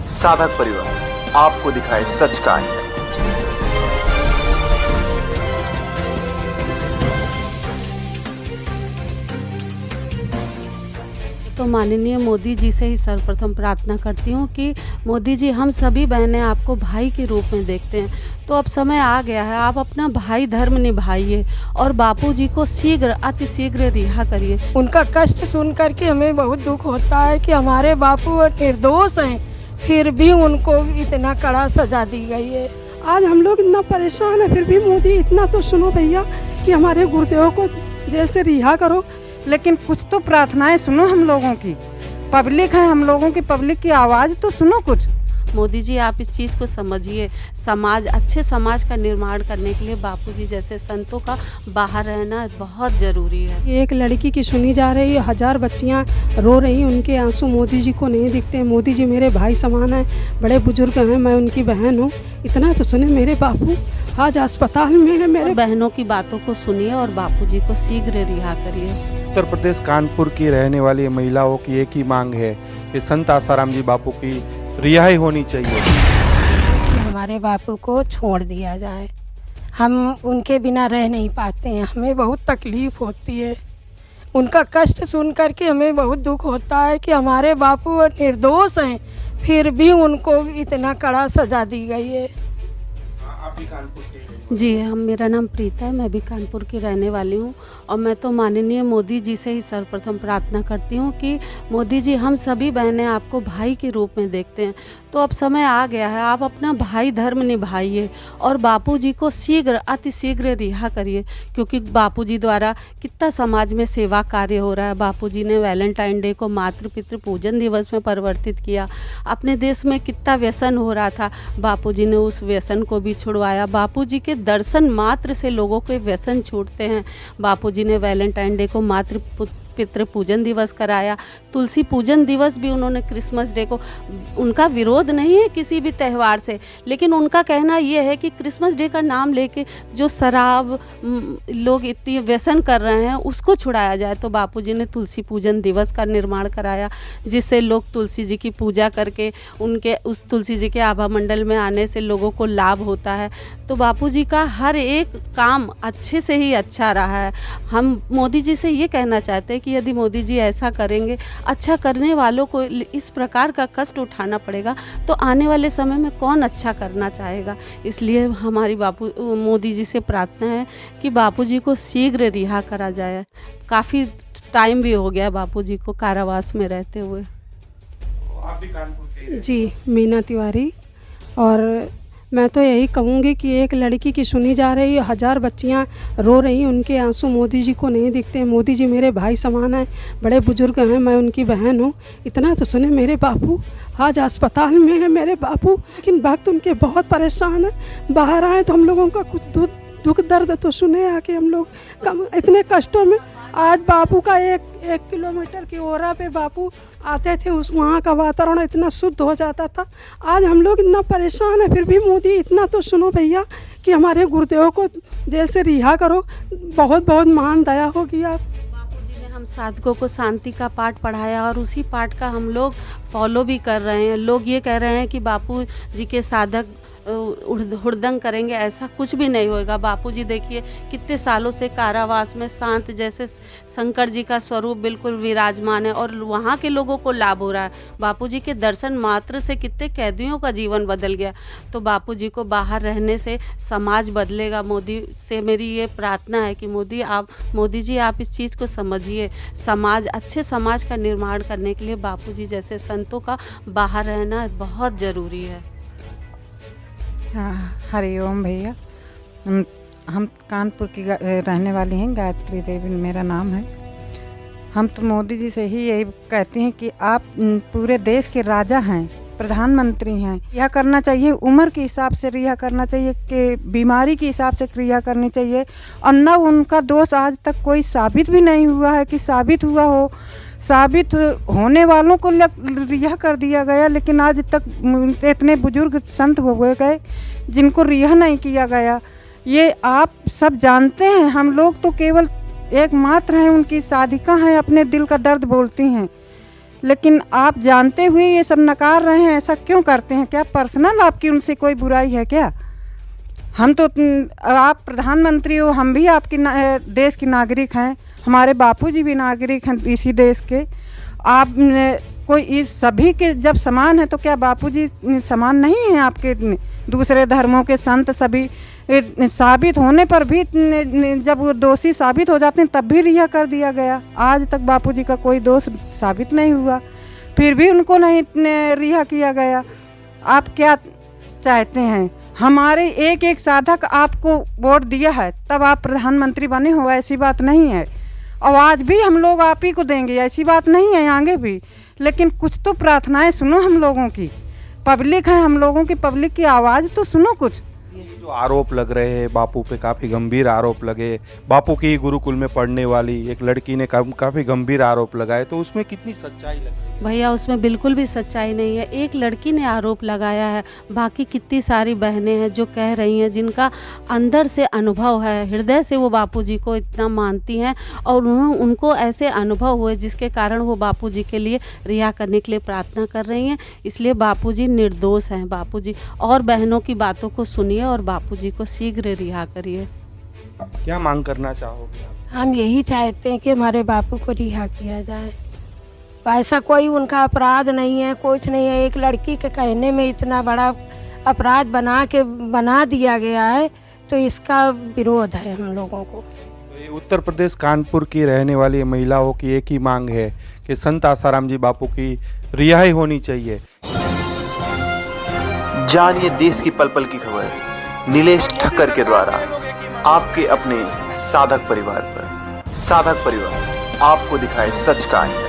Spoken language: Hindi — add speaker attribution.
Speaker 1: साधक परिवार आपको दिखाए सच का आईना।
Speaker 2: तो माननीय मोदी जी से ही सर्वप्रथम प्रार्थना करती हूँ कि मोदी जी, हम सभी बहनें आपको भाई के रूप में देखते हैं, तो अब समय आ गया है, आप अपना भाई धर्म निभाइए और बापूजी को शीघ्र अतिशीघ्र रिहा करिए।
Speaker 3: उनका कष्ट सुन करके हमें बहुत दुख होता है कि हमारे बापू निर्दोष हैं, फिर भी उनको इतना कड़ा सजा दी गई है।
Speaker 4: आज हम लोग इतना परेशान है, फिर भी मोदी इतना तो सुनो भैया कि हमारे गुरुदेव को जेल से रिहा करो।
Speaker 5: लेकिन कुछ तो प्रार्थनाएं सुनो, हम लोगों की पब्लिक है, हम लोगों की पब्लिक की आवाज़ तो सुनो कुछ।
Speaker 2: मोदी जी, आप इस चीज़ को समझिए, अच्छे समाज का निर्माण करने के लिए बापूजी जैसे संतों का बाहर रहना बहुत ज़रूरी है।
Speaker 4: एक लड़की की सुनी जा रही है, 1000 बच्चियां रो रही, उनके आंसू मोदी जी को नहीं दिखते। मोदी जी मेरे भाई समान हैं, बड़े बुजुर्ग हैं, मैं उनकी बहन हूँ, इतना तो सुने। मेरे बापू आज अस्पताल में है। मेरे
Speaker 2: बहनों की बातों को सुनिए और बापूजी को शीघ्र रिहा करिए।
Speaker 6: उत्तर प्रदेश कानपुर की रहने वाली महिलाओं की एक ही मांग है कि संत आसाराम जी बापू की रिहाई होनी चाहिए।
Speaker 3: हमारे बापू को छोड़ दिया जाए, हम उनके बिना रह नहीं पाते हैं, हमें बहुत तकलीफ़ होती है। उनका कष्ट सुन करके हमें बहुत दुख होता है कि हमारे बापू निर्दोष हैं, फिर भी उनको इतना कड़ा सजा दी गई है।
Speaker 6: आप भी कानपुर के?
Speaker 2: जी, मेरा नाम प्रीता है, मैं भी कानपुर की रहने वाली हूँ और मैं तो माननीय मोदी जी से ही सर्वप्रथम प्रार्थना करती हूँ कि मोदी जी, हम सभी बहनें आपको भाई के रूप में देखते हैं, तो अब समय आ गया है, आप अपना भाई धर्म निभाइए और बापूजी को शीघ्र अतिशीघ्र रिहा करिए, क्योंकि बापूजी द्वारा कितना समाज में सेवा कार्य हो रहा है। बापूजी ने वैलेंटाइन डे को मातृ पितृ पूजन दिवस में परिवर्तित किया। अपने देश में कितना व्यसन हो रहा था, बापूजी ने उस व्यसन को भी छुड़वाया। बापूजी के दर्शन मात्र से लोगों के व्यसन छूटते हैं। बापूजी ने वैलेंटाइन डे को मातृ पितृ पूजन दिवस कराया। तुलसी पूजन दिवस भी उन्होंने क्रिसमस डे को, उनका विरोध नहीं है किसी भी त्यौहार से, लेकिन उनका कहना ये है कि क्रिसमस डे का नाम लेके जो शराब लोग इतनी व्यसन कर रहे हैं उसको छुड़ाया जाए। तो बापूजी ने तुलसी पूजन दिवस का निर्माण कराया, जिससे लोग तुलसी जी की पूजा करके उनके उस तुलसी जी के आभा मंडल में आने से लोगों को लाभ होता है। तो बापूजी का हर एक काम अच्छे से ही अच्छा रहा है। हम मोदी जी से ये कहना चाहते हैं कि यदि मोदी जी ऐसा करेंगे, अच्छा करने वालों को इस प्रकार का कष्ट उठाना पड़ेगा, तो आने वाले समय में कौन अच्छा करना चाहेगा। इसलिए हमारी मोदी जी से प्रार्थना है कि बापूजी को शीघ्र रिहा करा जाए। काफ़ी टाइम भी हो गया बापूजी को कारावास में रहते हुए।
Speaker 6: आप भी कानपुर के?
Speaker 4: जी, मीना तिवारी। और मैं तो यही कहूँगी कि एक लड़की की सुनी जा रही है, 1000 बच्चियां रो रही, उनके आंसू मोदी जी को नहीं दिखते। मोदी जी मेरे भाई समान हैं, बड़े बुजुर्ग हैं, मैं उनकी बहन हूँ, इतना तो सुने। मेरे बापू आज अस्पताल में है, मेरे बापू, लेकिन वक्त उनके बहुत परेशान हैं। बाहर आए तो हम लोगों का कुछ दुख दर्द तो सुने आके हम लोग इतने कष्टों में। आज बापू का एक किलोमीटर की ओरा पे बापू आते थे, उस वहाँ का वातावरण इतना शुद्ध हो जाता था। आज हम लोग इतना परेशान है, फिर भी मोदी इतना तो सुनो भैया कि हमारे गुरुदेव को जेल से रिहा करो। बहुत बहुत महान दया होगी आप।
Speaker 2: बापूजी ने हम साधकों को शांति का पाठ पढ़ाया और उसी पाठ का हम लोग फॉलो भी कर रहे हैं। लोग ये कह रहे हैं कि बापू जी के साधक हुड़दंग करेंगे, ऐसा कुछ भी नहीं होएगा। बापूजी देखिए कितने सालों से कारावास में शांत जैसे शंकर जी का स्वरूप बिल्कुल विराजमान है और वहाँ के लोगों को लाभ हो रहा है। बापूजी के दर्शन मात्र से कितने कैदियों का जीवन बदल गया। तो बापूजी को बाहर रहने से समाज बदलेगा। मोदी से मेरी ये प्रार्थना है कि मोदी जी आप इस चीज़ को समझिए, अच्छे समाज का निर्माण करने के लिए बापूजी जैसे संतों का बाहर रहना बहुत ज़रूरी है।
Speaker 5: हाँ, हरिओम भैया। हम कानपुर की रहने वाली हैं, गायत्री देवी मेरा नाम है। हम तो मोदी जी से ही यही कहते हैं कि आप पूरे देश के राजा हैं, प्रधानमंत्री हैं। रिहा करना चाहिए, उम्र के हिसाब से रिहा करना चाहिए, कि बीमारी के हिसाब से रिहा करनी चाहिए। और न उनका दोष आज तक कोई साबित भी नहीं हुआ है कि साबित हुआ हो। साबित होने वालों को रिहा कर दिया गया, लेकिन आज तक इतने बुजुर्ग संत हो गए जिनको रिहा नहीं किया गया। ये आप सब जानते हैं। हम लोग तो केवल एकमात्र हैं, उनकी साधिका हैं, अपने दिल का दर्द बोलती हैं। लेकिन आप जानते हुए ये सब नकार रहे हैं, ऐसा क्यों करते हैं? क्या पर्सनल आपकी उनसे कोई बुराई है क्या? हम तो आप प्रधानमंत्री हो, हम भी आपके देश के नागरिक हैं, हमारे बापूजी भी नागरिक हैं इसी देश के। आप कोई इस सभी के जब समान है तो क्या बापूजी समान नहीं हैं आपके? दूसरे धर्मों के संत सभी साबित होने पर भी जब वो दोषी साबित हो जाते हैं तब भी रिहा कर दिया गया। आज तक बापूजी का कोई दोष साबित नहीं हुआ, फिर भी उनको नहीं रिहा किया गया। आप क्या चाहते हैं? हमारे एक एक साधक आपको वोट दिया है तब आप प्रधानमंत्री बने हो, ऐसी बात नहीं है। और आज भी हम लोग आप ही को देंगे, ऐसी बात नहीं है, आगे भी। लेकिन कुछ तो प्रार्थनाएं सुनो हम लोगों की, पब्लिक है हम लोगों की, पब्लिक की आवाज़ तो सुनो कुछ।
Speaker 6: ये जो आरोप लग रहे हैं बापू पे, काफ़ी गंभीर आरोप लगे। बापू की गुरुकुल में पढ़ने वाली एक लड़की ने काफ़ी गंभीर आरोप लगाए, तो उसमें कितनी सच्चाई लग रही है?
Speaker 2: भैया उसमें बिल्कुल भी सच्चाई नहीं है। एक लड़की ने आरोप लगाया है, बाकी कितनी सारी बहनें हैं जो कह रही हैं, जिनका अंदर से अनुभव है, हृदय से वो बापूजी को इतना मानती हैं और उनको ऐसे अनुभव हुए जिसके कारण वो बापूजी के लिए रिहा करने के लिए प्रार्थना कर रही हैं। इसलिए बापूजी निर्दोष हैं। बापूजी और बहनों की बातों को सुनिए और बापूजी को शीघ्र रिहा करिए।
Speaker 6: क्या मांग करना चाहोगे आप?
Speaker 3: हम यही चाहते हैं कि हमारे बापू को रिहा किया जाए। ऐसा कोई उनका अपराध नहीं है, कुछ नहीं है। एक लड़की के कहने में इतना बड़ा अपराध बना दिया गया है, तो इसका विरोध है हम लोगों को।
Speaker 6: तो ये उत्तर प्रदेश कानपुर की रहने वाली महिलाओं की एक ही मांग है कि संत आसाराम जी बापू की रिहाई होनी चाहिए।
Speaker 1: जानिए देश की पल पल की खबर नीलेश ठक्कर के द्वारा आपके अपने साधक परिवार पर। साधक परिवार आपको दिखाए सच का आईना।